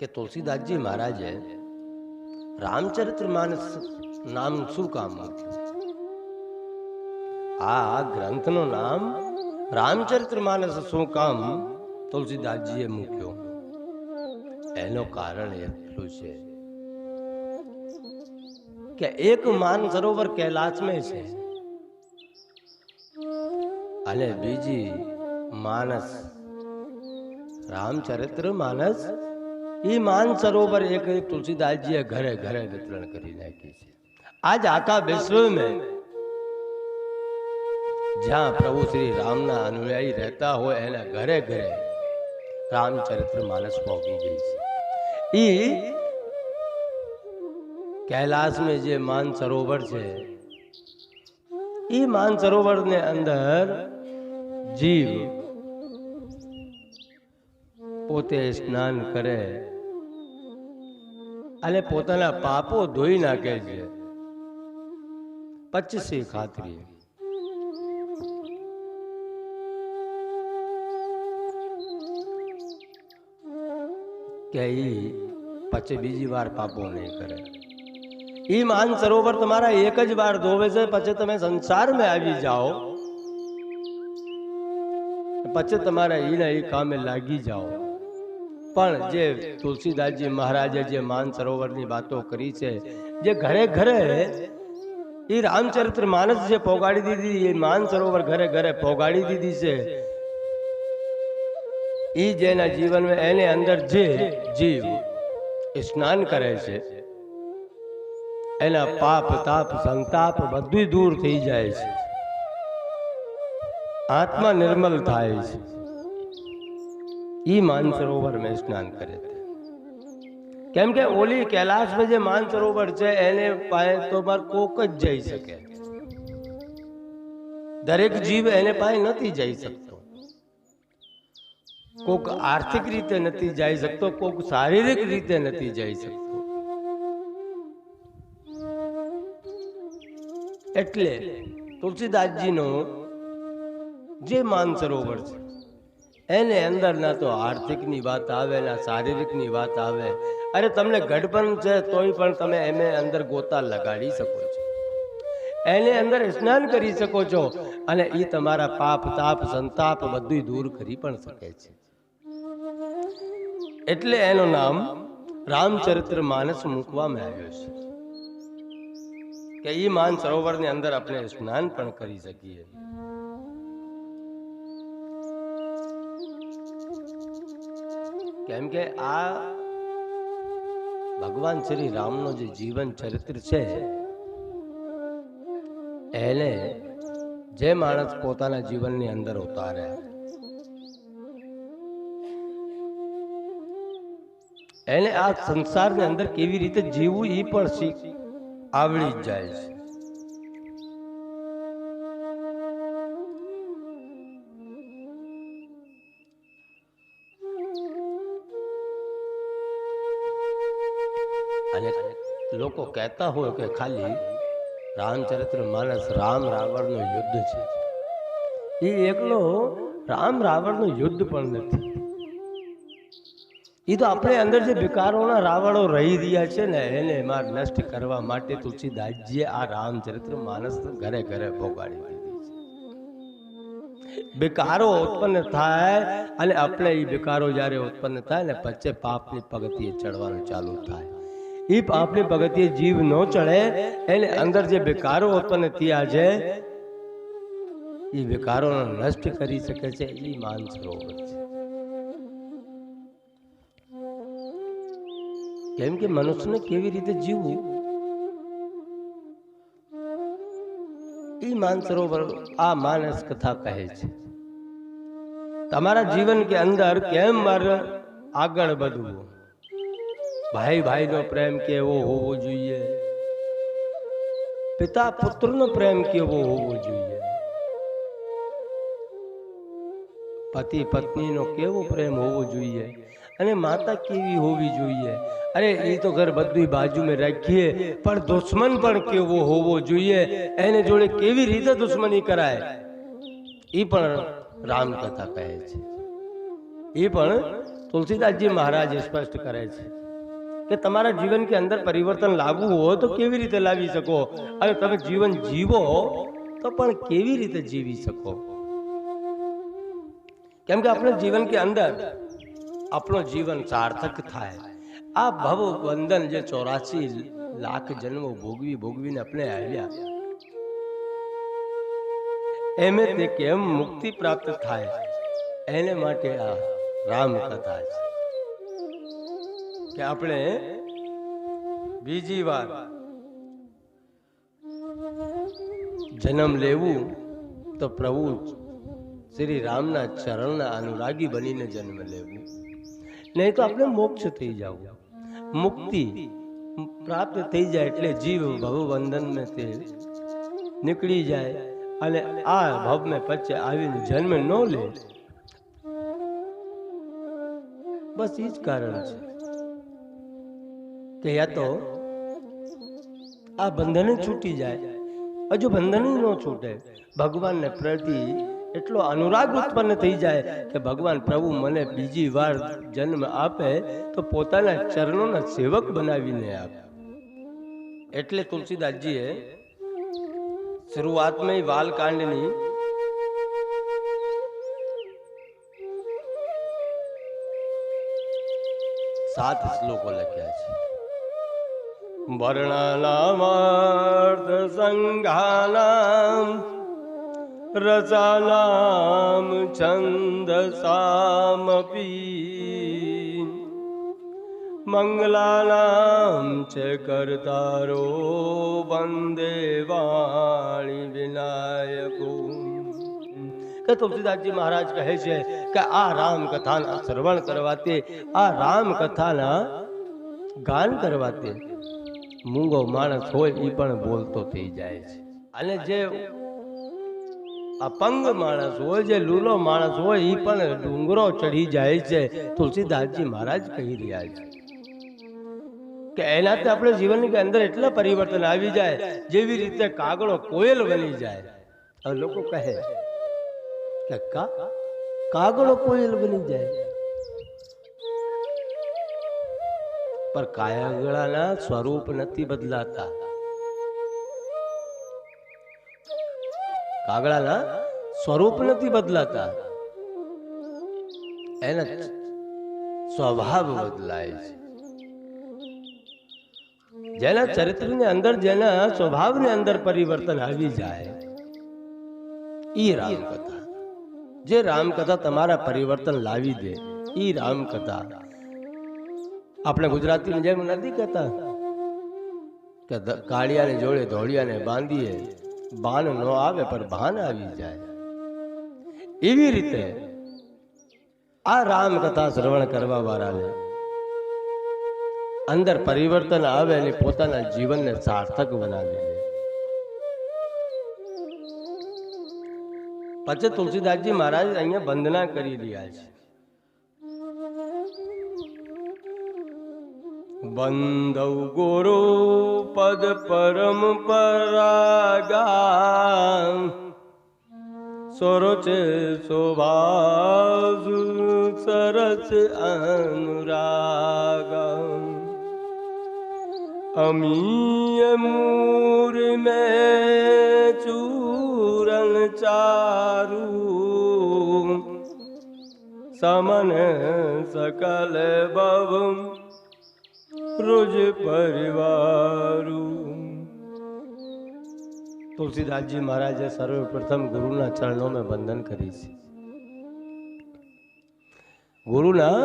કે તુલસીદાસજી મહારાજે રામચરિતમાનસ નામ શું કામ આપ્યું? આ ગ્રંથનું નામ રામચરિતમાનસ શું કામ તુલસીદાસજીએ મૂક્યો? એનું કારણ એટલું છે કે એક માન સરોવર કૈલાસમાં છે અને બીજી માનસ રામચરિત્ર માનસ એ માન સરોવર એક તુલસીદાસજીએ ઘરે ઘરે વિતરણ કરી નાખી છે। આજ આખા વિશ્વમાં જ્યાં પ્રભુ શ્રી રામના અનુયાયી રહેતા હોય એના ઘરે ઘરે રામચરિત્ર માનસ પહોંચી ગઈ છે। એ कैलाश में जे मान सरोवर છે એ માન સરોવર ને અંદર જીવ પોતે સ્નાન કરે અને પોતાના પાપો ધોઈ નાખે છે 25 ખાતરી। કે પછી બીજી વાર પાપો નહીં કરે। ई मान सरोवर तुम्हारा एक ज बार धोवे से पछे तमे संसार में आवी जाओ, पछे तुम्हारा ई ना ई काम में लागी जाओ। पण जे तुलसीदासजी महाराजे जे मान सरोवर नी बातों करी छे, जे घरे घरे ई रामचरित्र मानस जे पोगाड़ी दीदी, ये मान सरोवर घरे घरे पोगाड़ी दीदी छे। ई जेना जीवन में एने अंदर जे जीव स्नान करे छे एना पाप ताप संताप बधु दूर थी जाए छे, आत्मा निर्मल थाय छे। ई मान सरोवर में स्नान करे थे केम के ओली कैलाश में जे मान सरोवर छे एने पाए तो मार कोक ज जई सके, दरेक जीव एने पाए नथी जई सकतो। कोक आर्थिक रीते नथी जाई सकतो, कोक शारीरिक रीते नथी जाई सकतो। એટલે તુલસીદાસજીનો જે માન સરોવર છે એને અંદર ના તો આર્થિકની વાત આવે ના શારીરિકની વાત આવે। અરે તમને ગડપણ છે તોય પણ તમે એને અંદર ગોતા લગાડી શકો છો, એને અંદર સ્નાન કરી શકો છો અને એ તમારા પાપ તાપ સંતાપ બધું દૂર કરી પણ શકે છે। એટલે એનું નામ રામચરિત્ર માનસ મૂકવામાં આવ્યો છે કે ई मान सरोवर ने अंदर अपने स्नान पण करी सकीए। केम के आ भगवान श्री राम नो जो जीवन चरित्र छे एने जे मानस पोताना जीवन नी अंदर उतारे एने आ संसार ने अंदर केवी रीते जीवू ई पण सीख आवड़ी जाए छे। अने लोको कहता हो कि खाली रामचरित्र मानस राम रावण नो युद्ध छे, ये एकलो राम रावण नो युद्ध पण नथी। ये तो अपने अंदर जे विकारोना रावणो रही रिया छे ने एने मार नष्ट करवा माटे तुलसीदासजीए आ रामचरित्र मानस घरे घरे भोगाड़ी दीधी छे। विकारो उत्पन्न थाय अने अपने ई विकारो जारे उत्पन्न थाय ने पछे पापनी पगतीए चढ़वानुं चालू थाय। ई पापनी पगतीए जीव नो चढ़े एने अंदर जे विकारो उत्पन्न थया छे ई विकारोने नष्ट करी सके छे ई मान सरोवर छे। केम के मनुष्य ने केवी रीते जीवू ई मान सरोवर आ मानस कथा कहे छे। तमारा जीवन के अंदर केम मार आगळ बढ़वू, भाई भाई नो प्रेम केवो होवो जोईए, पिता पुत्र नो प्रेम केवो होवो जोईए, पति पत्नी नो केवो प्रेम होवो जोईए अने माता केवी होवी जोईए। अरे ये तो घर बधुं बाजू में रखीए पण दुश्मन पण केवो होवो जोईए, एने जोड़े केवी रीते दुश्मनी कराय ई पण राम कथा कहे छे। ई पण તુલસીદાસજી મહારાજ સ્પષ્ટ કરે છે કે તમારા જીવન કે અંદર પરિવર્તન લાવવું હોય તો કેવી રીતે લાવી શકો, અને તમે જીવન જીવો તો પણ કેવી રીતે જીવી શકો. કેમ કે આપણે જીવન કે અંદર આપણો જીવન સાર્થક થાય. આ ભવ બંધન જે 84 લાખ જન્મો ભોગવીને આપણે આવ્યા, એમે તે કેમ મુક્તિ પ્રાપ્ત થાય, એને માટે આ રામ કથા છે કે આપણે બીજી વાર જન્મ લેવું તો પ્રભુ શ્રી રામના ચરણના અનુરાગી બનીને જન્મ લેવું, નહીં તો આપણે મોક્ષ થઈ જવું. મુક્તિ પ્રાપ્ત થઈ જાય એટલે જીવ ભવબંધન में તે નીકળી જાય અને આ ભવ में પછી આવીને જન્મ ન લે. બસ એ જ કારણ છે કે યા તો આ બંધન છૂટી જાય, હજુ બંધન ન છૂટે, ભગવાનને પ્રતિ એટલો અનુરાગ ઉત્પન્ન થઈ જાય કે ભગવાન પ્રભુ મને બીજી વાર જન્મ આપે તો પોતાના ચરણોના સેવક બનાવીને આપે. એટલે તુલસીદાસજીએ શરૂઆતમાં વાલકાંડની 7 શ્લોકો લખ્યા છે. વર્ણનામાર્થ સંઘાનામ રસાનામ છંદસામપી મંગલાનામ ચ કર્તારો વંદે વાણી વિનાયકો. કે તુલસીદાસજી મહારાજ કહે છે કે આ રામ કથાના શ્રવણ કરવાથી, આ રામ કથાના ગાન કરવાથી મૂંગો માણસ હોય એ પણ બોલતો થઈ જાય છે, અને જે અપંગ માણસ હોય, જે લૂલો માણસ હોય એ પણ ડુંગરો ચડી જાય છે. તુલસીદાસજી મહારાજ કહી રહ્યા છે કે એનાથી આપણે જીવનની અંદર એટલા પરિવર્તન આવી જાય જેવી રીતે કાગડો કોયલ બની જાય. હવે લોકો કહે કે કાગડો કોયલ બની જાય, પર કાગડાના સ્વરૂપ નથી બદલાતા. કાગડાના સ્વરૂપ નથી બદલાતા, એના સ્વભાવ બદલાય છે. જેના ચરિત્રની અંદર, જેના સ્વભાવની અંદર પરિવર્તન આવી જાય ઈ રામકથા. જે રામકથા તમારા પરિવર્તન લાવી દે ઈ રામકથા. આપણે ગુજરાતીની જેમ નથી કહેતા કે કાળિયાને જોડે ધોળિયાને બાંધીએ, બાન ન આવે પણ ભાન આવી જાય. એવી રીતે આ રામકથા શ્રવણ કરવા વાળાને અંદર પરિવર્તન આવે અને પોતાના જીવનને સાર્થક બનાવી દે. પછી તુલસીદાસજી મહારાજ અહીંયા વંદના કરી રહ્યા છે. બંદૌ ગુરુ પદ પરમ પરાગા સોરચ શોભાસુ સરસ અનુરાગા અમીય મૂર મેં ચૂરન ચારુ સમન સકલ ભવ રોજ પરિવારુ. તુલસીદાસજી મહારાજે સર્વપ્રથમ ગુરુના ચરણોમાં વંદન કરી છે. ગુરુના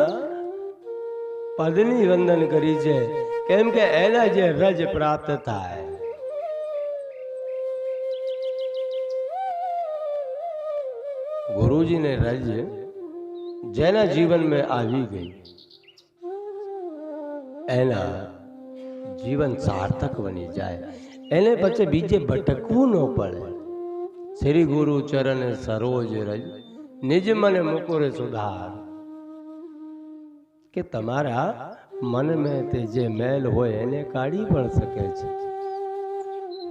પદની વંદન કરી છે, કેમ કે એના જે રજ પ્રાપ્ત થાય. ગુરુજીને રજ જેના જીવનમાં આવી ગઈ એના જીવન સાર્થક બની જાય. એને પછી બીજે ભટકવું ન પડે. શ્રી ગુરુ ચરણ સરોજ રજ નિજ મને મુકુરે સુધાર. કે તમારા મન में તે જે મેલ હોય એને કાઢી પણ શકે છે.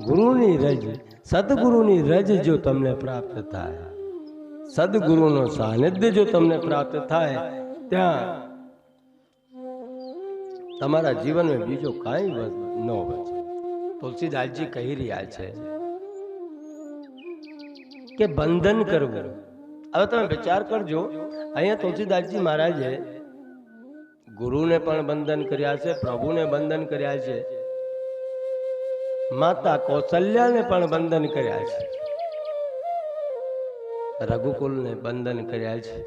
ગુરુની રજ, સદગુરુની રજ જો તમને પ્રાપ્ત થાય, સદગુરુનો સાનિધ્ય જો તમને પ્રાપ્ત થાય, ત્યાં તમારા જીવનમાં બીજો કાંઈ ન હોય. તુલસીદાસજી કહી રહ્યા છે કે બંધન કરવું. હવે તમે વિચાર કરજો, અહીંયા તુલસીદાસજી મહારાજે ગુરુને પણ બંધન કર્યા છે, પ્રભુને બંધન કર્યા છે, માતા કૌશલ્યાને પણ બંધન કર્યા છે, રઘુકુલને બંધન કર્યા છે,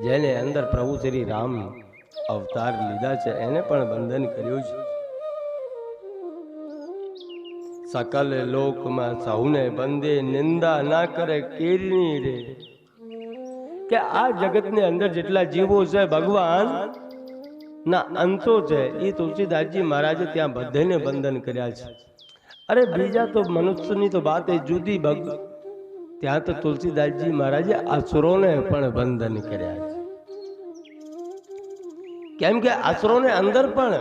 જેને અંદર પ્રભુ શ્રી રામ અવતાર લીધા છે એને પણ બંધન કર્યું છે. સકલ લોકમાં સૌને બંધે નિંદા ના કરે કેરની રે. કે આ જગતની અંદર જેટલા જીવો છે ભગવાન ના અંતો છે, એ તુલસીદાસજી મહારાજે ત્યાં બધાને બંધન કર્યા છે. અરે બીજા તો મનુષ્યની તો વાત એ જુદી, ત્યાં તો તુલસીદાસજી મહારાજે અસુરોને પણ બંધન કર્યા છે. કેમ કે અસુરોને અંદર પણ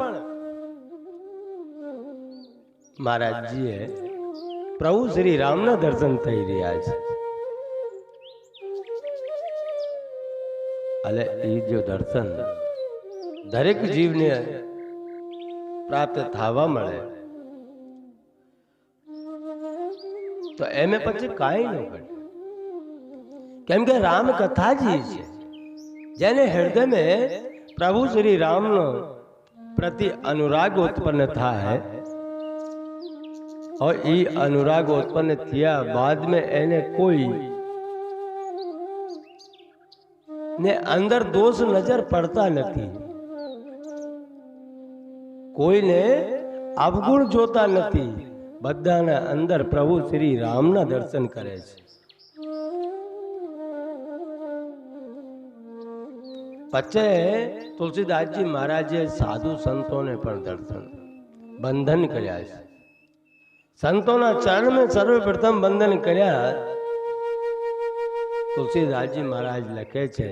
મહારાજજીએ પ્રભુ શ્રી રામના દર્શન થઈ રહ્યા છે. અને એ જો દર્શન દરેક જીવને પ્રાપ્ત થવા મળે તો એમે પછી કાંઈ ન કરે. કેમ કે રામ કથાજી છે, જેને હૃદયમાં પ્રભુ શ્રી રામનો પ્રતિ अनुराग उत्पन्न થાય और ये अनुराग उत्पन्न किया बाद में એને કોઈ ને અંદર દોષ નજર પડતા નથી, કોઈને અવગુણ જોતા નથી, બધાના અંદર પ્રભુ શ્રી રામના દર્શન કરે છે. પછી તુલસીદાસજી મહારાજે સાધુ સંતોને પણ દર્શન બંધન કર્યા છે. સંતોના ચરણમાં સર્વપ્રથમ બંધન કર્યા. તુલસીદાસજી મહારાજ લખે છે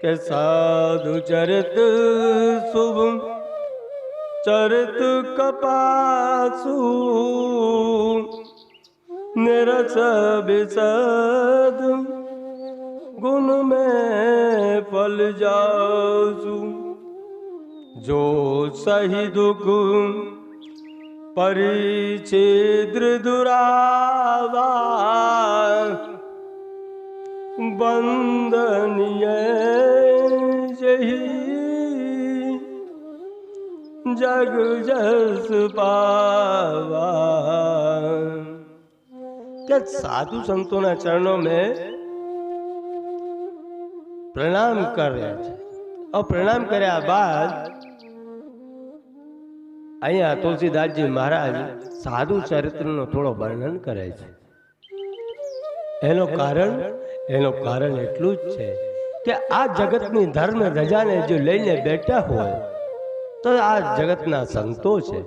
કે સાધુ ચરિત શુભ ચરિત કપાસુ નિરસ વિસદ गुण में पल जासु जो सही दुख परिच्छेद्र दुरावा बंधनीय जही जग जस पावा. क्या साधु संतों चरणों में प्रणाम कर रहे हैं और प्रणाम કર્યા બાદ અહીંયા તુલસીદાસજી મહારાજ સાધુ ચરિત્રનો થોડો વર્ણન કરે છે. એનું કારણ એટલું જ છે કે આ જગતની ધર્મ ધજાને જો લઈને બેઠા હોય તો આ જગતના સંતો છે,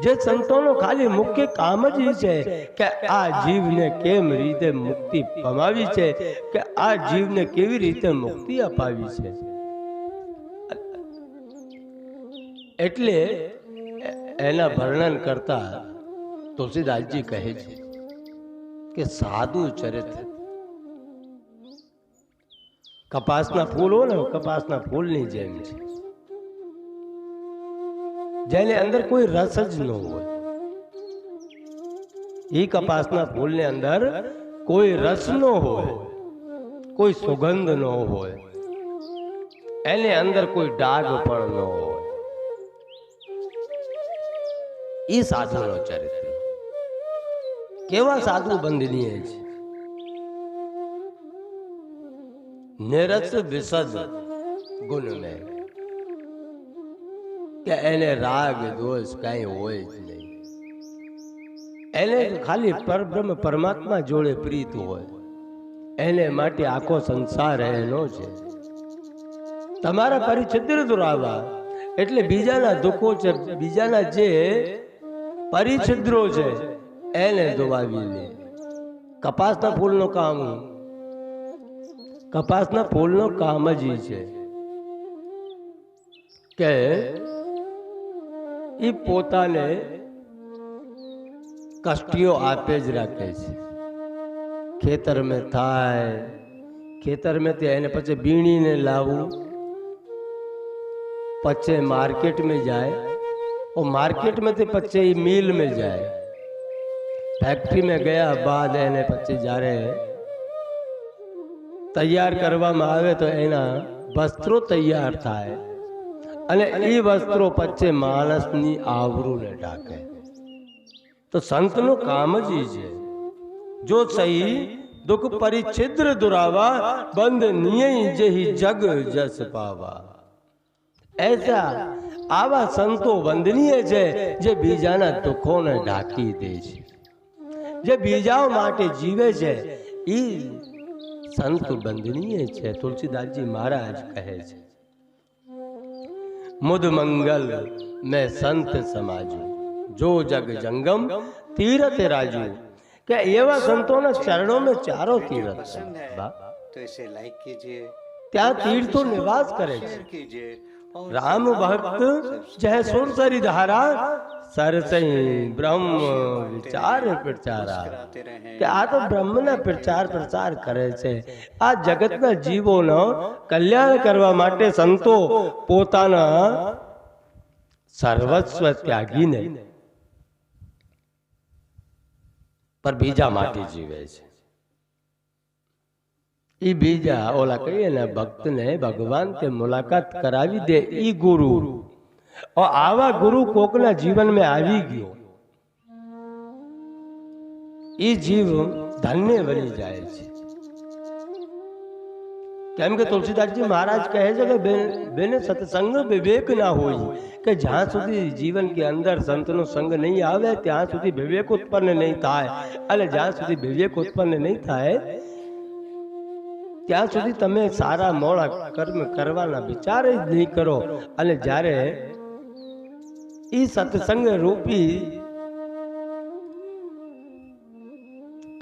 જે સંતોનો ખાલી મુખ્ય કામ જ છે કે આ જીવને કેમ રીતે મુક્તિ પમાવી છે, કે આ જીવને કેવી રીતે મુક્તિ અપાવી છે. એટલે એના વર્ણન કરતા તુલસીદાસજી કહે છે કે સાધુ ચરિત્ર કપાસના ફૂલ હોય ને, કપાસના ફૂલની જેમ છે, જેને અંદર કોઈ રસ જ ન હોય. એ કપાસના ફૂલની અંદર કોઈ રસ ન હોય, કોઈ સુગંધ ન હોય, એને અંદર કોઈ ડાઘ પણ ન હોય. એ સાધુનો ચરિત્ર કેવા સાધુ બંધનીય છે. નિરસ વિસદ ગુણ મેં કે એને રાગ દોષ કઈ હોય જ નહીં. એને ખાલી પરબ્રહ્મ પરમાત્મા જોડે પ્રીત હોય, એને માટે આખો સંસાર એનો છે. તમારા પરિચ્છિદ્ર દુરાવા એટલે બીજાના દુઃખો છે, બીજાના જે પરિચ્છિદ્રો છે એને દુભાવી લે. કપાસના ફૂલનો કામ, કપાસના ફૂલનો કામ જ છે કે એ પોતાને કષ્ટીઓ આપે જ રાખે છે. ખેતરમાં થાય, ખેતરમાં એને પછી બીણીને લાવવું, पचे मार्केट में जाए और मार्केट में तो पचे ही मिल में जाए फैक्ट्री में गया बाद एने पचे जारे तैयार करवामां आवे तो एना वस्त्रों तैयार थाय अने ई वस्त्रों पचे माणसनी आवरूने ढाके। तो संतनो काम ज ई छे जो सही दुख परिछिद्र दुरावा बंध नियई जेहि जग जस पावा। ऐसा आवा संतो वंदनीय छे जे बीजाना दुखोने ढाकी दे छे, जे बीजाओ माटे जीवे छे ई संत वंदनीय छे। तुलसीदास जी महाराज कहे छे मुद मंगल में संत समाजू जो जग जंगम तीरथ राजू। क्या एवा संतों ने चरणों में चारों तीर्थ तो इसे लाइक कीजिए, त्या तीर्थों निवास करे कीजिए। राम भक्त जह सुरसरी धारा सरसई ब्रह्म विचार प्रचारा। कि आ तो ब्रह्म ना प्रचार प्रसार करे छे। आ जगत ना जीवो नो कल्याण करवा माटे संतो पोताना सर्वस्व त्यागी ने पर बीजा माटे जीवे छे। ई बीजा ओला कहिए ना भक्त ने भगवान के मुलाकात करावी दे ई गुरु। और आवा गुरु कोकना जीवन में आवी गयो ई जीव धन्य बनी जाए छे। केम के तुलसीदास जी महाराज कहे छे के बेने सत्संग विवेक ना होई के ज्यां सुधी जीवन के अंदर संतनो संग नहीं आवे त्यां सुधी विवेक उत्पन्न नहीं थाय अने ज्यां सुधी विवेक उत्पन्न नहीं थाय ત્યાં સુધી તમે સારા મોળા કર્મ કરવાના વિચાર જ નહીં કરો અને જ્યારે ઈ સત્સંગ રૂપી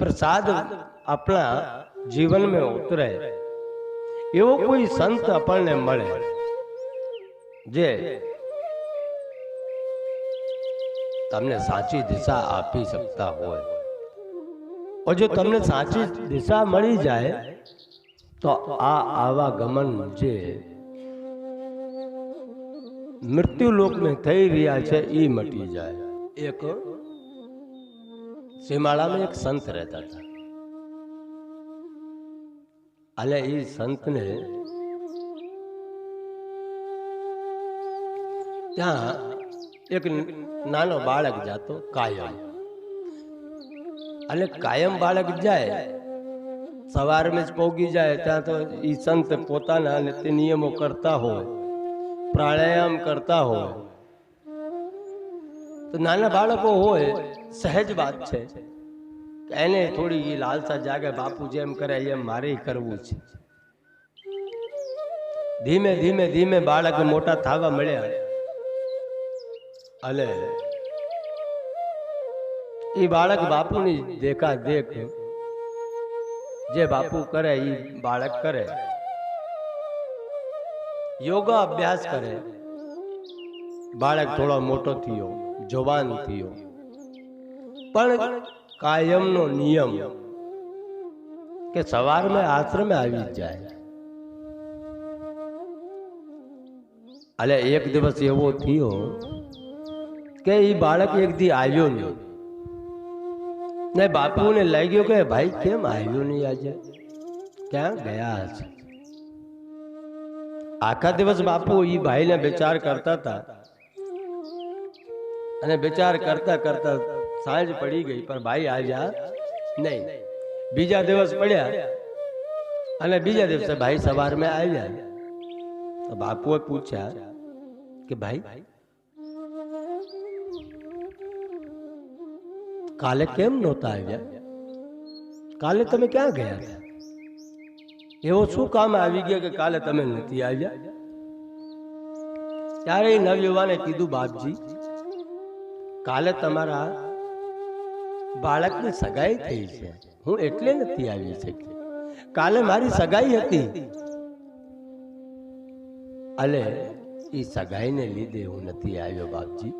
પ્રસાદ આપણા જીવન में ઉતરે એવો કોઈ સંત આપણને મળે જે તમને સાચી દિશા આપી શકતા હોય और जो તમને સાચી દિશા મળી જાય तो आवागमन जे मृत्यु लोक में थई रिया छे ई मटी जाए। एक सीमाड़ा में एक संत रहता था अले ई संत ने त्या एक नानो बाळक जातो कायम अने कायम बाळक जाए सवार में पोगी जाए त्या तो ई संत पोताना नित्य नियमों करता हो प्राणायाम करता हो तो नाना बाळको होय सहज बात छे एने थोड़ी ई लालसा जागे बापू जेम करे एम मारे करवू छे। धीमे धीमे धीमे बाळक मोटा थावा मळ्या अले ई बाळक बापूनी देखा देख जे बापू करे ई बाळक करे योगा अभ्यास करे बाळक थोड़ा मोटो थियो जवान थियो पण कायम नो नियम के सवार में आश्रम में आवी जाए। अले एक दिवस एवो थियो के ई बाळक एक दी आव्यो नहीं ने बापू ने लाग्यो के भाई केम आव्यो नहीं आज क्या गया आज। आखा दिवस बापू ई भाई ने विचार करता था अने विचार करता करता सांझ पड़ी गई पर भाई आव्या नहीं। बीजा दिवस पड़्या अने बीजा दिवसे भाई सवार में आव्या तो बापूए पूछा कि भाई काले केम नहोता आव्या काले तमे क्या गया था एवो शू काम आवी गया कि काले तमे नथी आव्या। त्यारे नवयुवाने कीधुं बापजी काले तमारा बाळकनी सगाई थई छे हूँ एटले नथी आवी शकी काले मारी सगाई हती अले ई सगाई ने लीधे हूँ नथी आव्यो बापजी।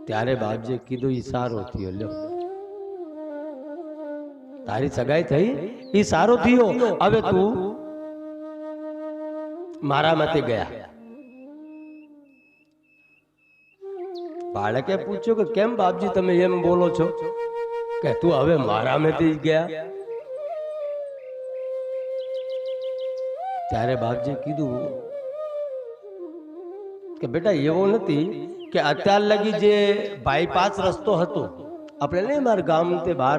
त्यारे बापजी कीधुं ई सारो थयो ल्यो तारी सगाई थई ई सारो थियो हवे तू मारा मते गया બાળકે પૂછ્યું કે કેમ બાપજી તમે એમ બોલો છો કે તું હવે મારામાંથી ગયા? ત્યારે બાપજી કીધું કે બેટા એવો નથી કે અત્યાર લગી જે બાયપાસ રસ્તો હતો, આપણે નહીં મારા ગામ તે બહાર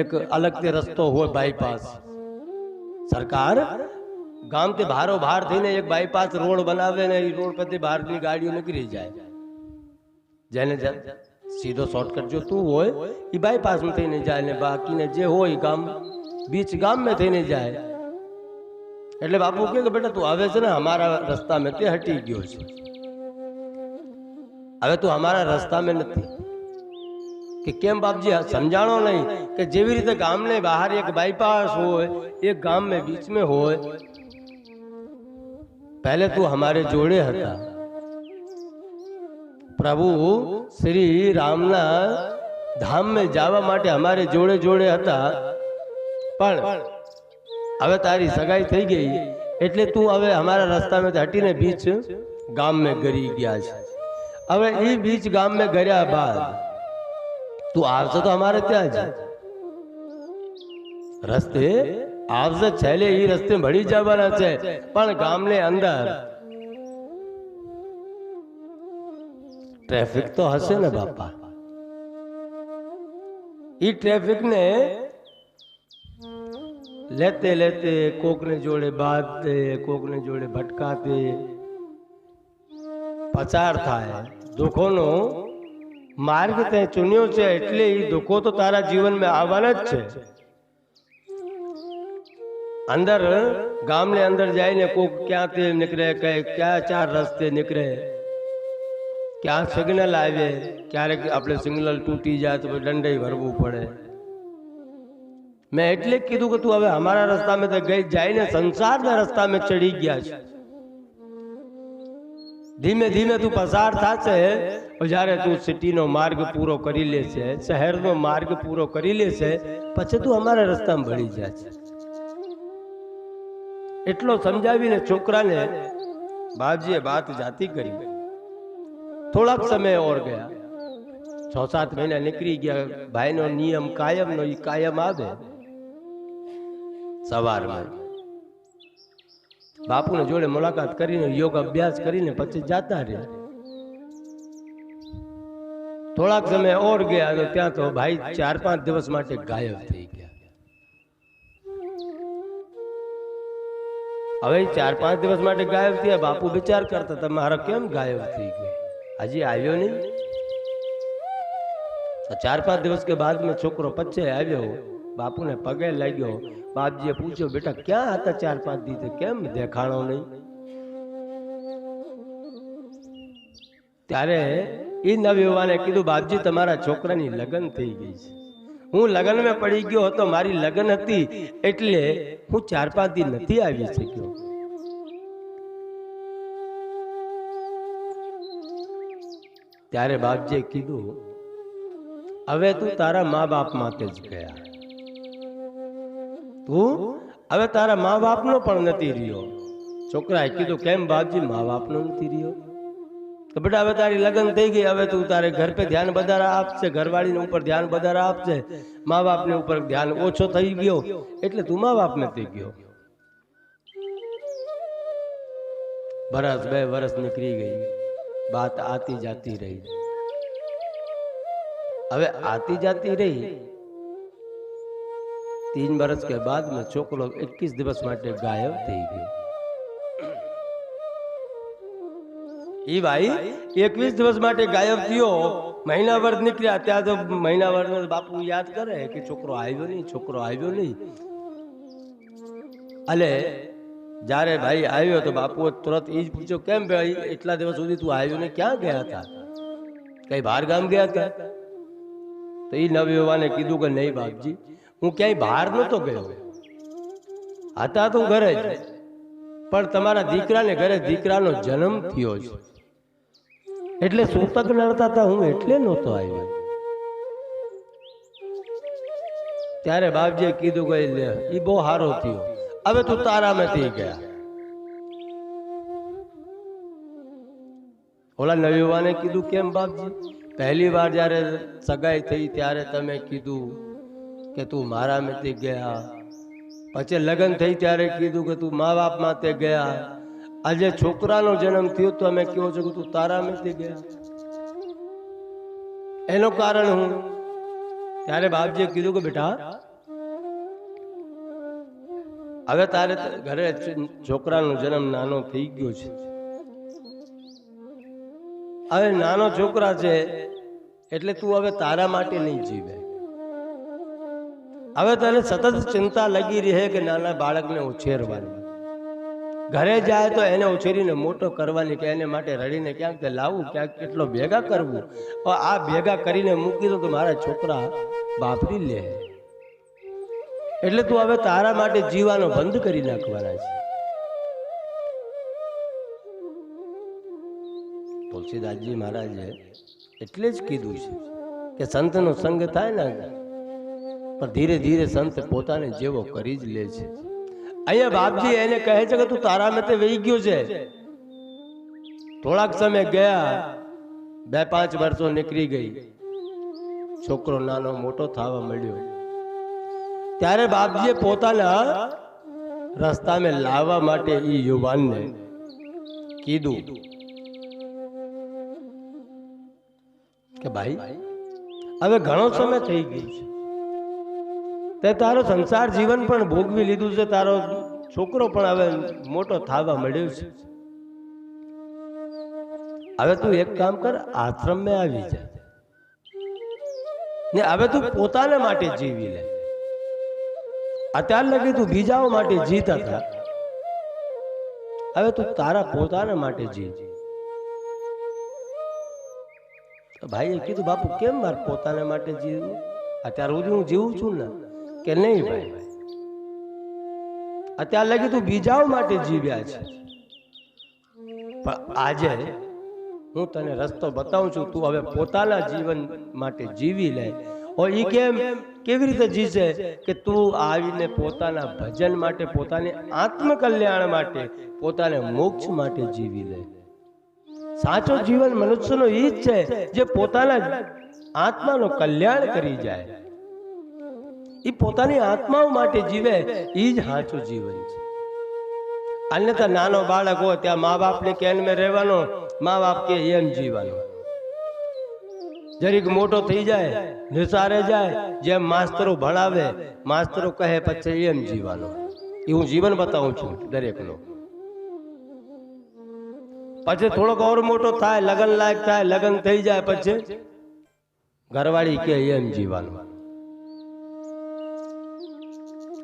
એક અલગ તે રસ્તો હોય બાયપાસ, સરકાર ગામ તે બહારો બહાર થઈને એક બાયપાસ રોડ બનાવે ને એ રોડ પરથી બહારની ગાડીઓ નીકળી જાય, જેને સીધો શોર્ટકટ જોતું હોય એ બાયપાસ માં થઈને જાય ને બાકીને જે હોય ગામ બીચ ગામ में થઈને જાય. એટલે બાપુ કે બેટા તું આવે છે ને અમારા રસ્તા में તે હટી ગયો છે, હવે તું અમારા રસ્તા में નથી. કે કેમ બાપજી સમજાણો નહીં કે જેવી રીતે ગામને બહાર એક બાયપાસ હોય એક ગામ में बीच में હોય, पहले तू हमारे जोड़े હતા, प्रभु श्री रामना धाम में जावा માટે हमारे जोड़े जोड़े હતા, પણ હવે તારી સગાઈ થઈ ગઈ એટલે તું હવે અમારા રસ્તામાં હટીને બીચ ગામ में ગરી ગયા છે. હવે એ બીચ ગામ में ગર્યા બાદ તું આવશે તો અમારે ત્યાં જ રસ્તે આવશે, છેલ્લે એ રસ્તે મળી જવાના છે, પણ ગામને અંદર ટ્રાફિક તો હશે ને બાપા. એ ટ્રાફિક ને लेते लेते कोकने जोड़े बांधते कोकने जोड़े भटकाते पसार थाय. दुखोनो मार्ग ते चुन्यो छे એટલે એ દુખો તો તારા જીવનમાં આવવાના જ છે. અંદર ગામને અંદર જઈને કોક ક્યાંથી નીકળે ક્યાં ચાર રસ્તે નીકળે, ક્યાં સિગ્નલ આવે, ક્યારેક આપણે સિગ્નલ તૂટી જાય તો દંડઈ ભરવું પડે. मैं એટલે કીધું કે તું હવે અમારા રસ્તામાં તો ગઈ જાયને સંસારના રસ્તામાં ચડી ગયા છે. ધીમે ધીમે તું પસાર થાશે, જ્યારે તું સિટીનો માર્ગ પૂરો કરી લેશે, શહેરનો માર્ગ પૂરો કરી લેશે, પછી તું અમારા રસ્તામાં ભળી જશે. એટલો સમજાવીને છોકરાને બાપજીએ વાત જાતી કરી. થોડાક સમય ઓર ગયા, 6-7 મહિના નીકળી ગયા. ભાઈનો નિયમ કાયમનો ઈ કાયમ આવે. સવારમાં બાપુને જોડે મુલાકાત કરીને યોગ અભ્યાસ કરીને પછી જાતા રહે. થોડાક સમય ઓર ગયા તો ત્યાં તો ભાઈ 4-5 દિવસ માટે ગાયબ થઈ ગયા. હવે 4-5 દિવસ માટે ગાયબ થયા. બાપુ વિચાર કરતા તમારા કેમ ગાયબ થઈ ગયા, હજી આવ્યો નહીં. 4-5 દિવસ કે બાદ મેં છોકરો પછે આવ્યો, બાપુને પગે લાગ્યો. બાપજીએ પૂછ્યો બેટા ક્યાં હતા 4-5 દિવસે, કેમ દેખાણો નહીં? ત્યારે એ નવયુવાને કીધું બાપજી તમારા છોકરાની લગ્ન થઈ ગઈ છે, હું લગ્નમાં પડી ગયો હતો, મારી લગ્ન હતી એટલે હું 4-5 દી નથી આવી શક્યો. ત્યારે બાપજીએ કીધું હવે તું તારા મા બાપ માટે જ ગયા, તું હવે તારા મા બાપનો પણ નથી રહ્યો. છોકરાએ કીધું કેમ બાપજી મા બાપનો નથી રહ્યો? તો બેટા હવે તારી લગ્ન થઈ ગઈ, હવે તું તારે ઘર પે ધ્યાન વધારે આપશે, ઘરવાળીને ઉપર ધ્યાન વધારે આપશે, મા બાપને ઉપર ધ્યાન ઓછો થઈ ગયો એટલે તું મા બાપ નથી ગયો. બરસ 2 વર્ષ નીકળી ગઈ, बात आती जाती रही. હવે आती जाती रही 3 વર્ષ के बाद में છોકરો 21 દિવસ માટે ગાયબ થઈ ગયો. એ ભાઈ 21 દિવસ માટે ગાયબ થયો. મહિના વર્ષ નીકળ્યા ત્યાં તો મહિના વર્ષ બાપુ યાદ કરે કે છોકરો આવ્યો નહીં, છોકરો આવ્યો નહીં. અલે જ્યારે ભાઈ આવ્યો તો બાપુએ તુરંત એ જ પૂછ્યો કેમ ભાઈ એટલા દિવસ સુધી તું આવ્યો ને ક્યાં ગયા હતા, કઈ બહાર ગામ ગયા હતા? તો એ નવયુવાને કીધું કે નહીં બાપજી હું ક્યાંય બહાર નતો ગયો, હતા તો ઘરે જ, પણ તમારા દીકરાને ઘરે દીકરાનો જન્મ થયો છે એટલે સૂતક નડતા હતા હું એટલે નહોતો આવ્યો. ત્યારે બાપજીએ કીધું કે લે એ બહુ સારો થયો, હવે તું તારામાં થઈ ગયા. ઓલા નવયુવાને કીધું કેમ બાપજી? પહેલી વાર જ્યારે સગાઈ થઈ ત્યારે તમે કીધું કે તું મારા માટે ગયા, પછી લગ્ન થઈ ત્યારે કીધું કે તું મા બાપ માટે ગયા, આજે છોકરાનો જન્મ થયો તો અમે કહો છો કે તું તારા માટે ગયા. એનું કારણ હું? ત્યારે બાપજીએ કીધું કે બેટા હવે તારે ઘરે છોકરાનો જન્મ નાનો થઈ ગયો છે, હવે નાનો છોકરા છે એટલે તું હવે તારા માટે નહીં જીવે. હવે તને સતત ચિંતા લગી રહે કે નાના બાળકને ઉછેરવાની, ઘરે જાય તો એને ઉછેરીને મોટો કરવાની, કે એને માટે રડીને ક્યાંક લાવવું, ક્યાંક કેટલો ભેગા કરવું. આ ભેગા કરીને મૂકી દો તો મારા છોકરા બાપરી લે, એટલે તું હવે તારા માટે જીવાનો બંધ કરી નાખવાના છે. તુલસીદાસજી મહારાજે એટલે જ કીધું છે કે સંતનો સંગ થાય ને પણ ધીરે ધીરે સંત પોતાને જેવો કરી જ લે છે. અહીંયા બાપજી એને કહે છે કે તું તારા મતે વહી ગયો છે. થોડાક સમય ગયા, 2-5 વર્ષો નીકળી ગઈ, છોકરો નાનો મોટો થવા મળ્યો. ત્યારે બાપજીએ પોતાના રસ્તામાં લાવવા માટે એ યુવાનને કીધું કે ભાઈ હવે ઘણો સમય થઈ ગયો છે, તે તારો સંસાર જીવન પણ ભોગવી લીધું છે, તારો છોકરો પણ હવે મોટો થવા મળ્યો છે. હવે તું એક કામ કર, આશ્રમમાં આવી જા ને હવે તું પોતાના માટે જીવી લે. અત્યાર લગી તું બીજાઓ માટે જીતા હતા, હવે તું તારા પોતાના માટે જી. ભાઈએ કીધું બાપુ કેમ મારે પોતાના માટે જીવવું? અત્યાર સુધી હું જીવું છું ને. કે નહીં ભાઈ, અત્યાર લગી તું બીજાઓ માટે જીવ્યા છે, પણ આજે હું તને રસ્તો બતાવું છું, તું હવે પોતાના જીવન માટે જીવી લે. ઈ કેમ, કેવી રીતે જીશે? કે તું આવીને પોતાના ભજન માટે, પોતાની આત્મકલ્યાણ માટે, પોતાને મોક્ષ માટે જીવી લે. સાચો જીવન મનુષ્યનો ઈ જ છે જે પોતાના આત્માનો કલ્યાણ કરી જાય, ઈ પોતાની આત્માઓ માટે જીવે, ઈ જ સાચું જીવન છે. અન્યથા નાનો બાળક હોય ત્યાં મા બાપને કેનમાં રહેવાનો, મા બાપ કે એમ જીવવાનું. જરીક મોટો થઈ જાય, નિસારે જાય, જેમ માસ્તરો ભણાવે, માસ્તરો કહે પછી એમ જીવવાનું. એ હું જીવન બતાવું છું દરેકનો. પછી થોડોક ઓર મોટો થાય, લગ્ન લાયક થાય, લગ્ન થઈ જાય, પછી ઘરવાળી કે એમ જીવવાનું.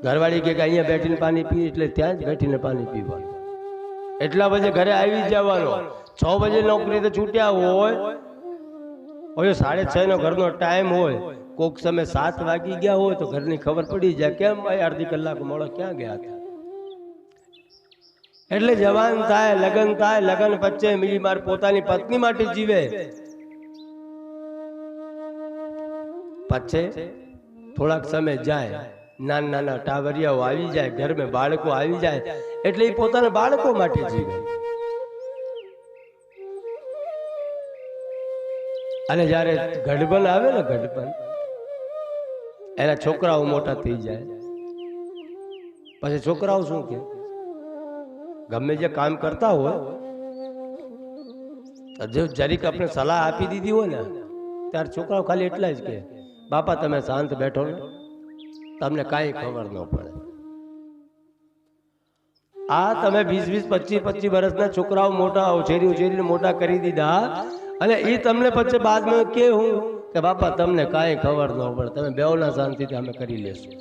ઘરવાળી કે અહીંયા બેઠીને પાણી પી, એટલે ત્યાં જ બેઠીને પાણી પીવાનું. એટલા બજે ઘરે આવી જવાનો, 6 વાગે નોકરી તો છૂટ્યા હોય, 6:30 નો ઘરનો ટાઈમ હોય, કોક સમય 7 વાગી ગયા હોય તો ઘરની ખબર પડી જાય, કેમ ભાઈ અડધી કલાક મોડો ક્યાં ગયા હતા. એટલે જવાન થાય, લગ્ન થાય, લગ્ન પછી બીજી માર પોતાની પત્ની માટે જીવે. પછી થોડાક સમય જાય, નાના નાના ટાવરિયાઓ આવી જાય, ઘરમાં બાળકો આવી જાય, એટલે એ પોતાના બાળકો માટે જીવે. અને જ્યારે ગઢબન આવે ને, ગઢબન એના છોકરાઓ મોટા થઈ જાય, પછી છોકરાઓ શું કે ગમે જે કામ કરતા હોય, જો જરીક આપણે સલાહ આપી દીધી હોય ને, ત્યારે છોકરાઓ ખાલી એટલા જ કે બાપા તમે શાંત બેઠો ને, તમને કાંઈ ખબર ન પડે. આ તમે 20-25 વર્ષના છોકરાઓ મોટા ઉછેરીને મોટા કરી દીધા, અને એ તમને પછી બાદમાં કે હું કે બાપા તમને કાંઈ ખબર ન પડે, તમે બેવના શાંતિથી અમે કરી લેશું.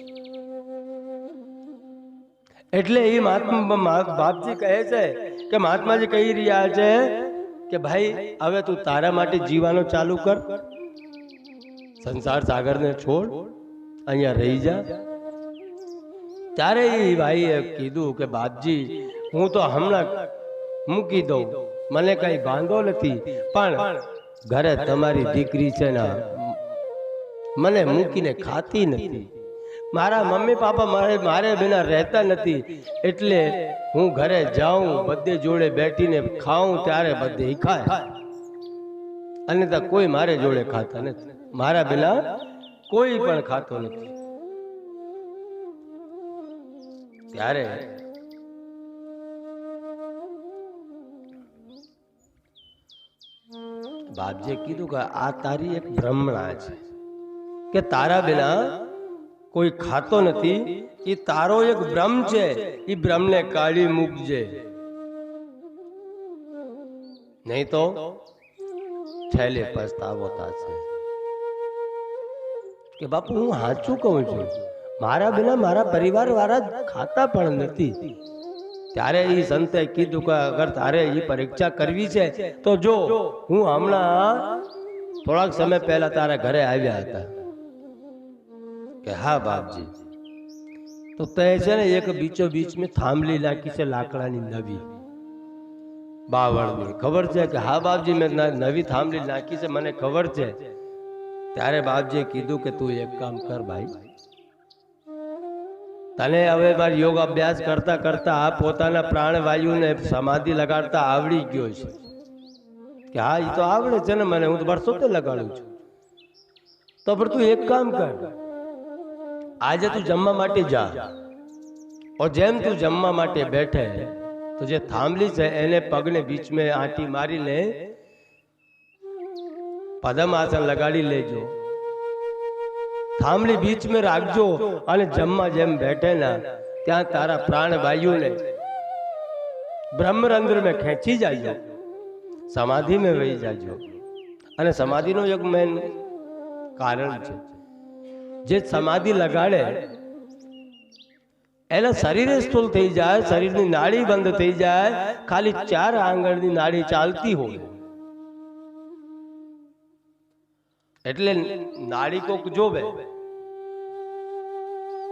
એટલે એ બાપજી કહે છે કે મહાત્માજી કહી રહ્યા છે કે ભાઈ હવે તું તારા માટે જીવાનું ચાલુ કર, સંસાર સાગરને છોડ, અહીંયા રહી જા. ત્યારે એ ભાઈએ કીધું કે બાપજી હું તો હમણાં મૂકી દઉં, મને કઈ બાંધો નથી, પણ ઘરે તમારી દીકરી છે ને મને મૂકીને ખાતી નથી, મારા મમ્મી પાપા મારે બિના રહેતા નથી, એટલે હું ઘરે જાઉં, બધે જોડે બેઠીને ખાઉં, ત્યારે બધે ખાય. અને કોઈ મારે જોડે ખાતા નથી, મારા બિના કોઈ પણ ખાતો નથી. ત્યારે બાપજીએ કીધું કે આ તારી એક બ્રહ્મણા છે કે તારા બિના કોઈ ખાતો નથી, એ તારો એક બ્રહ્મ છે, એ બ્રહ્મને કાઢી મૂકજે, નહીં તો છેલ્લે પસ્તાવો થશે. કે બાપુ હું સાચું કહું છું, મારા બિના મારા પરિવાર વાળા ખાતા પણ નથી. ત્યારે એ સંતે કીધું કે અગર તારે એ પરીક્ષા કરવી છે તો જો હું હમણાં થોડાક સમય પહેલા તારા ઘરે આવ્યા હતા. કે હા બાપજી. તો તે છે ને એક બીચો બીચ મેં થાંભલી નાખી છે લાકડાની નવી બાવળની. ખબર છે કે હા બાપજી મેં નવી થાંભલી નાખી છે, મને ખબર છે. ત્યારે બાપજીએ કીધું કે તું એક કામ કર ભાઈ, તને હવે મારો યોગ અભ્યાસ કરતા કરતા આ પોતાના પ્રાણવાયુને સમાધિ લગાડતા આવડી ગયો છે. કે હા એ તો આવડે છે ને મને, હું તો વર્ષોથી લગાડું છું. તો પણ તું એક કામ કર, આજે તું જમવા માટે જા, और જેમ તું જમવા માટે બેઠે તો જે થાંભલી છે એને પગને બીચ में આંટી મારીને પદમ આસન લગાડી લેજો, થાંભલી बीच में રાખજો અને જમવા જેમ બેઠે ના ત્યાં તારા પ્રાણ વાયુને બ્રહ્મરંધ્ર में ખેંચી જાજો, સમાધિ में વહી જાજો. અને સમાધિનો એક મેન કારણ છે, જે સમાધિ લગાડે એના શરીરે સ્થૂલ થઈ જાય, શરીરની નાડી બંધ થઈ જાય, ખાલી 4 આંગળની નાડી ચાલતી હોય. એટલે નાડી કોક જોવે,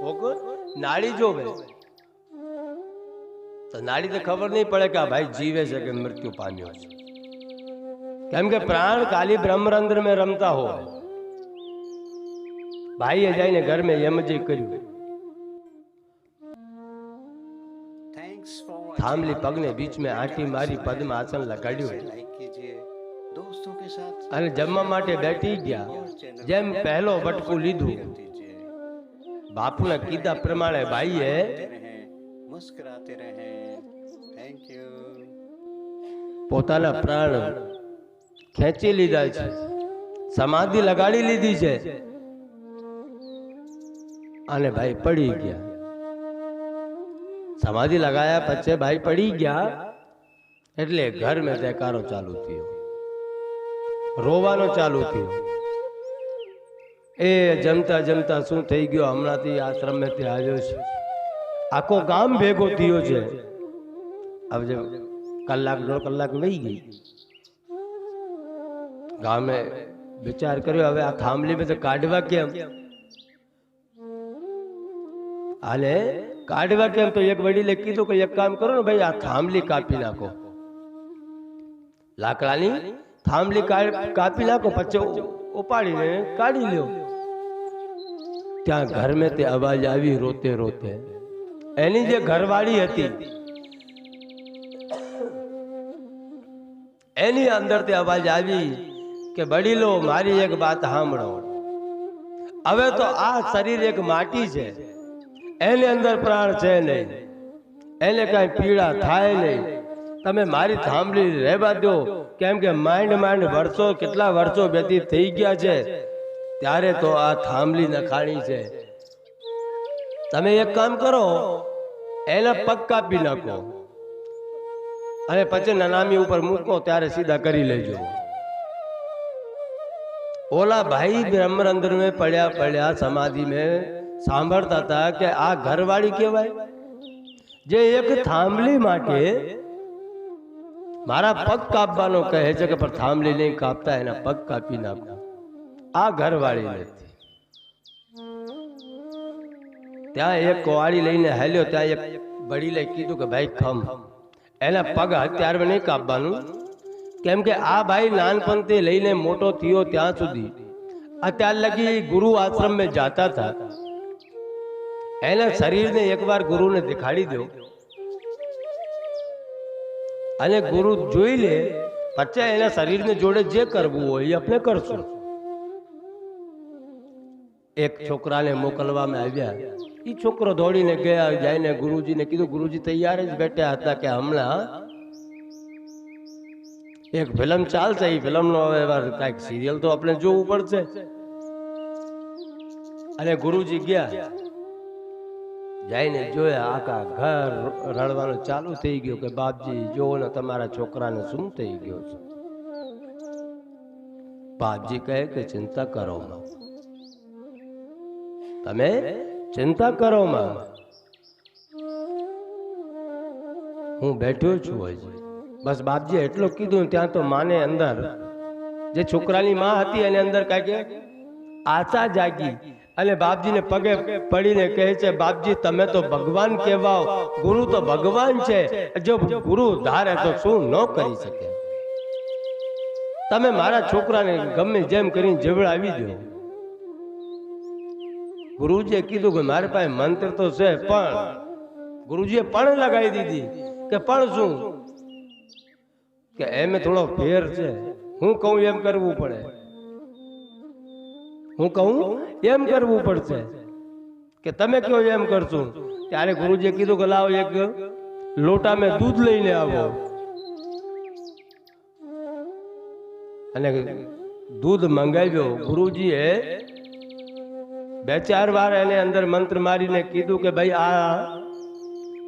કોક નાડી જોવે તો નાડી તો ખબર નહીં પડે કે આ ભાઈ જીવે છે કે મૃત્યુ પામ્યો છે. કેમ કે પ્રાણ કાલી બ્રહ્મરંધ્ર में રમતા હોય. ભાઈએ જઈને ઘર में યમજી કર્યું, થાંભલી પગને બીચ में આંટી મારી પદ્મ આસન લગાડ્યું અને જમવા માટે બેઠી ગયા. જેમ પહેલો બટકું લીધું, બાપુના કીધા પ્રમાણે ભાઈએ પોતાના પ્રાણ ખેંચી લીધા છે, સમાધિ લગાડી લીધી છે અને ભાઈ પડી ગયા. સમાધિ લગાયા પછી ભાઈ પડી ગયા એટલે ઘર में દેકારો ચાલુ થયો, રોવાનો ચાલુ થયો. એ જમતા જમતા શું થઈ ગયો, હમણાંથી આશ્રમ में આવ્યો છે, આખો ગામ ભેગો થયો છે. હવે કલાક 1.5 કલાક વહી ગઈ, ગામે વિચાર કર્યો હવે આ થાંભલી में તો કાઢવા કેમ, આને કાઢવા કેમ. તો એક વડીલે કીધું કે એક કામ કરો ને ભાઈ, આ થાંભલી કાપી નાખો, લાકડાની થાંભલી કાપી નાખો, પછી ઉપાડીને કાઢી લ્યો. ત્યાં ઘર में તે અવાજ આવી રોતે રોતે. એની જે ઘરવાળી હતી એની અંદર તે અવાજ આવી કે વડીલો મારી એક વાત સાંભળો, હવે તો આ શરીર એક માટી છે, એને અંદર પ્રાણ છે નહીં, એને કઈ પીડા થાય નહીં, તમે મારી થાંભલી રહેવા દો. કેમ કે માંડ વર્ષો, કેટલા વર્ષો વ્યતીત થઈ ગયા છે, ત્યારે તો આ થાંભલી નખાણી છે. તમે એક કામ કરો, એના પગ કાપી નાખો અને પછી નનામી ઉપર મૂકો, ત્યારે સીધા કરી લેજો. ઓલા ભાઈ બ્રહ્મરંધ્ર में પડ્યા સમાધિ में સાંભળતા હતા કે આ ઘરવાળી કહેવાય, જે એક થાંભલી માટે મારા પગ કાપવાનો કહે છે કે પણ થાંભલી નહીં કાપતા, એના પગ કાપી નાખો. આ ઘરવાળી નથી. ત્યાં એક કોવાળી લઈને હાલ્યો, ત્યાં એક વડીલે કીધું કે ભાઈ ખમ, એના પગ અત્યારમાં નહીં કાપવાનું. કેમ કે આ ભાઈ નાનપણથી લઈને મોટો થયો ત્યાં સુધી અત્યાર લગી ગુરુ આશ્રમ में જાતા હતા. એના શરીરને એકવાર ગુરુને દેખાડી દો અને ગુરુ જોઈ લે પછી એના શરીરને જોડે જે કરવું હોય એ આપણે કરશું. એક છોકરાને મોકલવામાં આવ્યા. એ છોકરો દોડીને ગયા, જઈને ગુરુજીને કીધું. ગુરુજી તૈયાર જ બેઠા હતા કે હમણાં એક ફિલ્મ ચાલશે, એ ફિલ્મનો હવે કાંઈક સિરિયલ તો આપણે જોવું પડશે. અને ગુરુજી ગયા, જઈને જોયા આખા ઘર રડવાનું ચાલુ થઈ ગયું કે બાપજી જો ને તમારા છોકરાને શું થઈ ગયો છે. બાપજી કહે કે ચિંતા કરો માં, તમે ચિંતા કરો માં, હું બેઠો છું હજી. બસ બાપજી એટલું કીધું. ત્યાં તો માને અંદર, જે છોકરાની માં હતી એની અંદર કાંઈક આશા જાગી અને બાપજીને પગે પડીને કહે છે, બાપજી તમે તો ભગવાન કહેવાઓ, ગુરુ તો ભગવાન છે, જો ગુરુ ધારે તો શું ન કરી શકે. તમે મારા છોકરાને ગમે જેમ કરીને જેવડાવી દો. ગુરુજીએ કીધું કે મારી પાસે મંત્ર તો છે, પણ ગુરુજીએ પણ લગાવી દીધી કે પણ શું કે એમ થોડો ફેર છે. હું કહું એમ કરવું પડે, હું કહું એમ કરવું પડશે કે તમે કહો એમ કરશું. ત્યારે ગુરુજીએ કીધું કે લાવો એક લોટા મેં દૂધ લઈને આવો. અને દૂધ મંગાવ્યો. ગુરુજીએ 2-4 વાર એને અંદર મંત્ર મારીને કીધું કે ભાઈ આ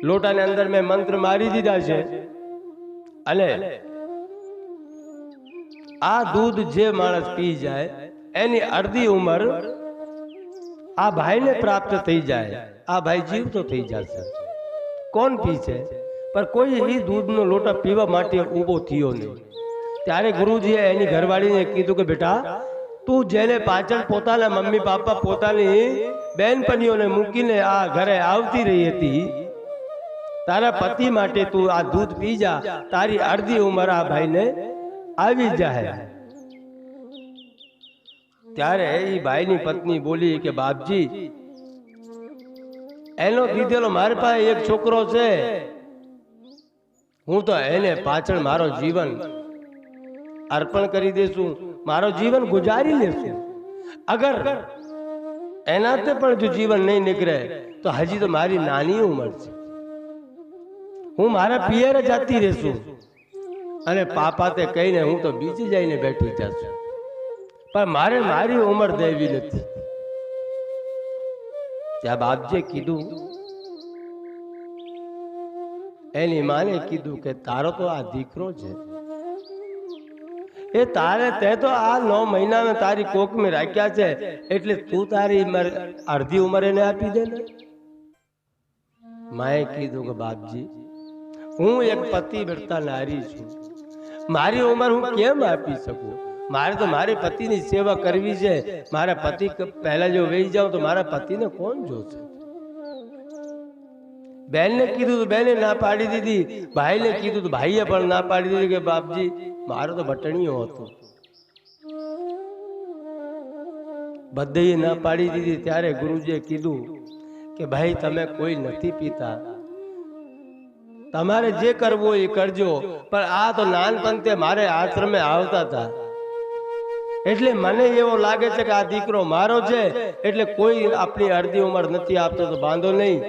લોટાને અંદર મેં મંત્ર મારી દીધા છે અને આ દૂધ જે માણસ પી જાય એની અડધી ઉંમર આ ભાઈને પ્રાપ્ત થઈ જાય. આ ભાઈ જીવતો થઈ જશે. કોણ પીશે? પણ કોઈ એ દૂધનો લોટા પીવા માટે ઊભો થયો નહીં. ત્યારે ગુરુજીએ એની ઘરવાળીને કીધું કે બેટા તું જેને પાછળ પોતાના મમ્મી પાપા પોતાની બહેનપણીઓને મૂકીને આ ઘરે આવતી રહી હતી, તારા પતિ માટે તું આ દૂધ પી જા, તારી અડધી ઉંમર આ ભાઈને આવી જાય. ત્યારે એ ભાઈની પત્ની બોલી કે બાપજી એનો દીધેલો મારી પાસે એક છોકરો છે, હું તો એને પાછળ મારો જીવન અર્પણ કરી દેશું, મારો જીવન ગુજારી લેશું. અગર એનાથી પણ જો જીવન નહીં નીકળે તો હજી તો મારી નાની ઉંમર છે, હું મારા પિયરે જતી રહેશું અને પાપા તે કહીને હું તો બીજી જઈને બેઠી જશું, પણ મારે મારી ઉંમર દેવી નથી. ત્યાં બાપજીએ કીધું, એની માને કીધું કે તારો તો આ દીકરો છે, એ તારે તે તો આ 9 મહિનામાં તારી કોકમાં રાખ્યા છે, એટલે તું તારી અડધી ઉંમર એને આપી દે ને. માએ કીધું કે બાપજી હું એક પતિવ્રતા નારી છું, મારી ઉંમર હું કેમ આપી શકું? મારે તો મારી પતિની સેવા કરવી છે. મારા પતિ પહેલા જો વહી જાઉં તો મારા પતિને કોણ જોશે? બહેનને કીધું તો બહેને ના પાડી દીધી, ભાઈને કીધું તો ભાઈએ પણ ના પાડી દીધી કે બાપજી મારો તો બટણીઓ હતો. બધેય ના પાડી દીધી. ત્યારે ગુરુજીએ કીધું કે ભાઈ તમે કોઈ નથી પીતા, તમારે જે કરવું એ કરજો, પણ આ તો નાનપણથી મારે આશ્રમે આવતા હતા એટલે મને એવો લાગે છે કે આ દીકરો મારો છે, એટલે કોઈ આપણી અડધી ઉંમર નથી આપતો તો બાંધો નહીં,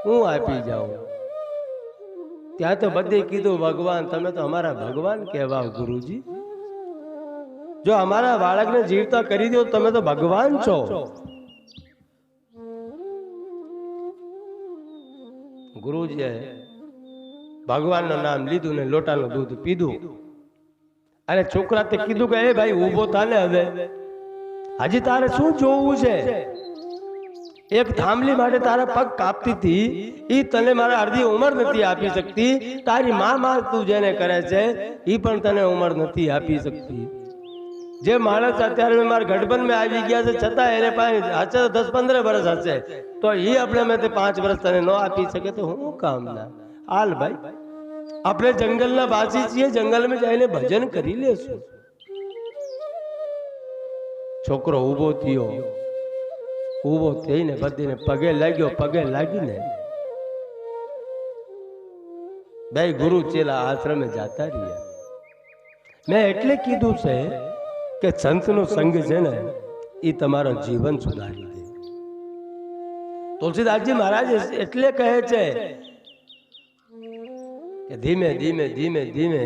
હું આપી જાઉં. ત્યાં તો બધે કીધું ભગવાન તમે તો અમારા ભગવાન કહેવાઓ ગુરુજી, જો અમારા બાળકને જીવતા કરી દો તમે તો ભગવાન છો. ગુરુજીએ ભગવાનનું નામ લીધું ને લોટાનું દૂધ પીધું અને છોકરા તે કીધું કે એ ભાઈ ઊભો થાને, હવે હજી તારે શું જોવું છે? એક થાંભલી માટે તારા પગ કાપતી હતી, ઈ તને મારા અડધી ઉંમર નથી આપી શકતી. તારી માં તું જેને કરે છે ઈ પણ તને ઉંમર નથી આપી શકતી. જે માણસ અત્યારે મારા ગઠબંધમાં આવી ગયા છે છતાં એને પાસે હશે 10-15 વર્ષ હશે તો એ આપણે મેં 5 વર્ષ તને ન આપી શકે તો હું કામ ના? હાલ ભાઈ આપણે જંગલના વાસી છીએ, જંગલમાં જઈને ભજન કરી લેશું. છોકરો ઊભો થયો, ઊભો થઈને બધીને પગે લાગ્યો. પગે લાગીને બે ગુરુ ચેલા આશ્રમે જતા રહ્યા. મેં એટલે કીધું છે કે સંતનો સંગ છે ને એ તમારો જીવન સુધારી દે. તુલસીદાસજી મહારાજ એટલે કહે છે કે ધીમે ધીમે ધીમે ધીમે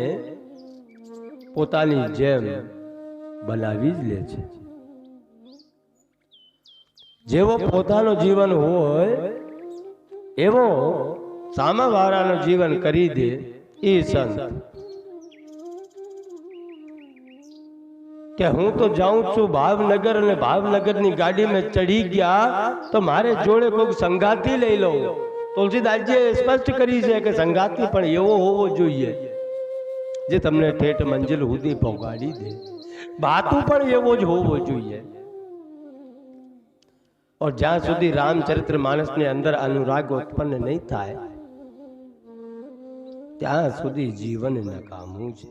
પોતાની જેમ બનાવી જ લે છે. જેવો પોતાનું જીવન હોય એવો સામાવાળાનું જીવન કરી દે એ સંત. કે હું તો જાઉં છું ભાવનગર અને ભાવનગરની ગાડીમાં ચડી ગયા તો મારે જોડે કોઈ સંગાતી લઈ લઉં. તુલસીદાસજીએ સ્પષ્ટ કરી છે કે સંગાતી પણ એવો હોવો જોઈએ જે તમને ઠેઠ મંજિલ સુધી પહોંચાડી દે. બાતું પણ એવો જ હોવો જોઈએ. और જ્યાં સુધી રામચરિત્ર માનસની અંદર અનુરાગ ઉત્પન્ન નહીં થાય ત્યાં સુધી જીવન નકામું છે.